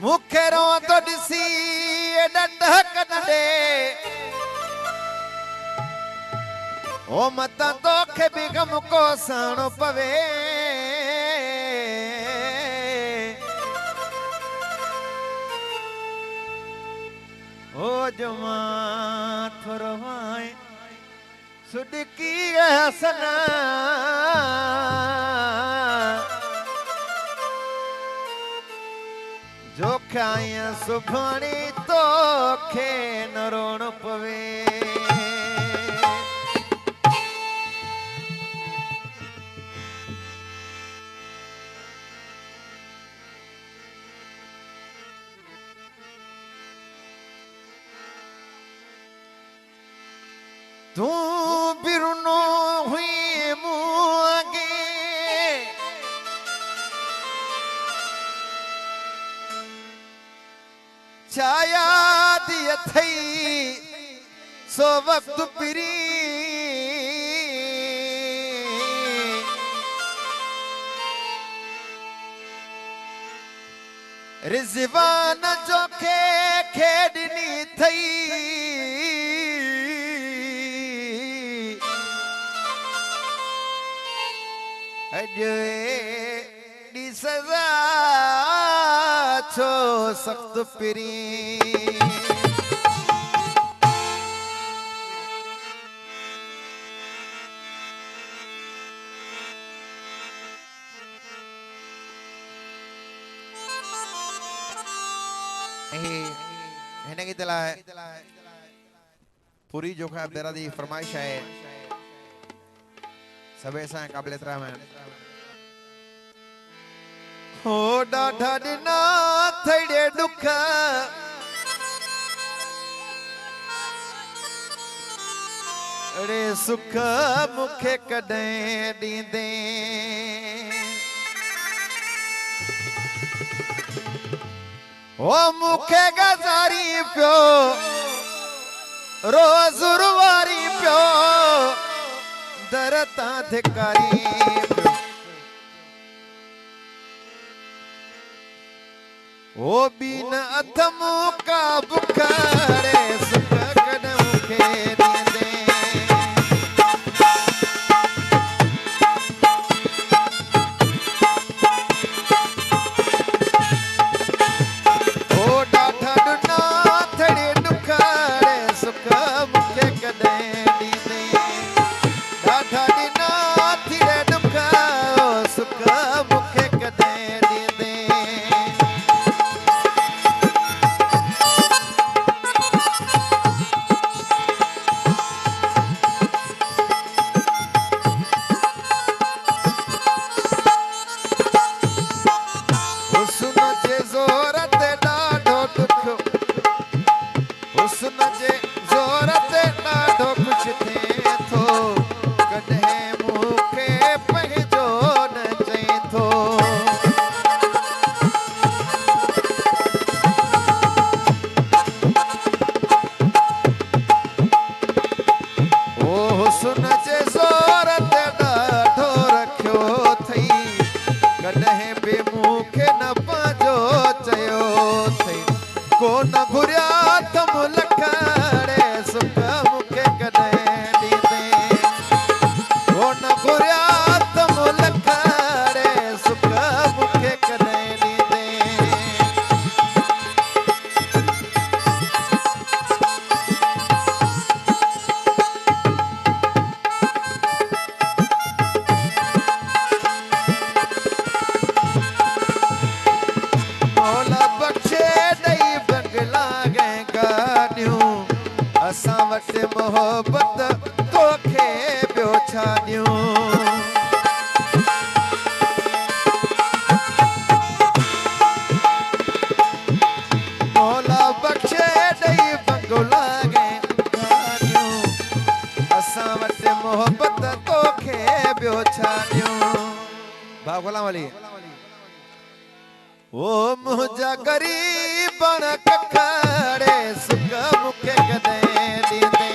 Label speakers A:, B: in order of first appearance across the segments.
A: मुखे रो तो दिसी डक नडे ओ मत तो खे भी गम को साणो पवे ओ जमा थोरवाए सुडकी हसना जो खाया सुभानी तो खे न रोण पवे तू बिरुनो हुई मुआगे छाया दिया थई सो वक्त पिरी रिजवान जो खे खेडनी थई दी सजा छो सख्त पिरी हिन गीत लाइ पूरी जो खा बेरा दी फरमाइश है सबे सा काबिल एहतराम है हो डाढा दिना थड़े दुख अरे सुख मुखे कदें दींदे ओ मुखे गजारी पियो रोज रुवारी पियो दरता धिकारी ओ बीन अथम का बुखारे सुख कदम के दींदे ओ डाठा दुना थड़े दुखारे सुख मुखे कदें दींदे डाठा दिना थड़े दुखा सुख मुखे कदें दींदे मोहब्बत तोखे ॿियो छा ॾियूं मौला बख़्शे ॾेई बंगला ॻाल्हियूं असां वटि मोहब्बत तोखे ॿियो छा ॾियूं भाउ गुलाम अली ओ मुंहिंजा ग़रीब कखड़े सुख मूंखे कॾहिं ॾींदे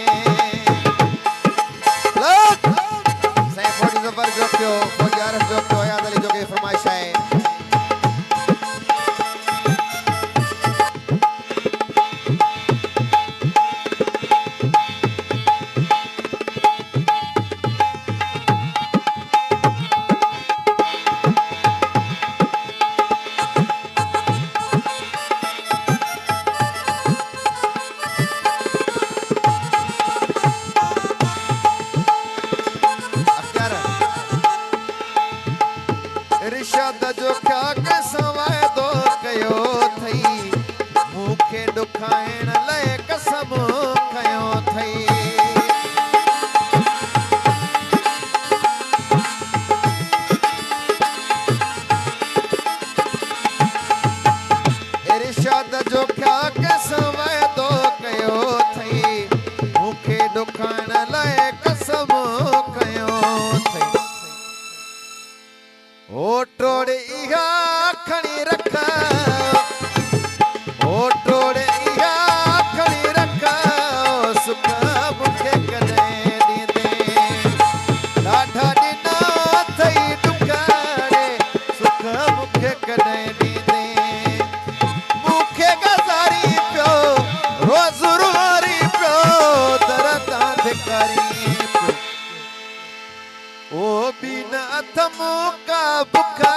A: इरशाद जो क्या के सवाए दो कयो थई मूंखे ॾुखाइण लाइ कसम कयो थई इरशाद जो क्या के सवाए दो कयो थई मूंखे ॾुखाइण लाइ कसम कयो थई ओ टोड़ इहा खणी रख ओ टोड़ इहा खणी रख सुख मूंखे कॾहिं ॾींदे ॾाढा ॾिना अथई ॾुखाड़े सुख मूंखे कॾहिं ॾींदे मूंखे गज़ारी पियो रोज़ रुआरी पियो दर तां धिकारी पियो ओ बिन अथ मूंका बुखा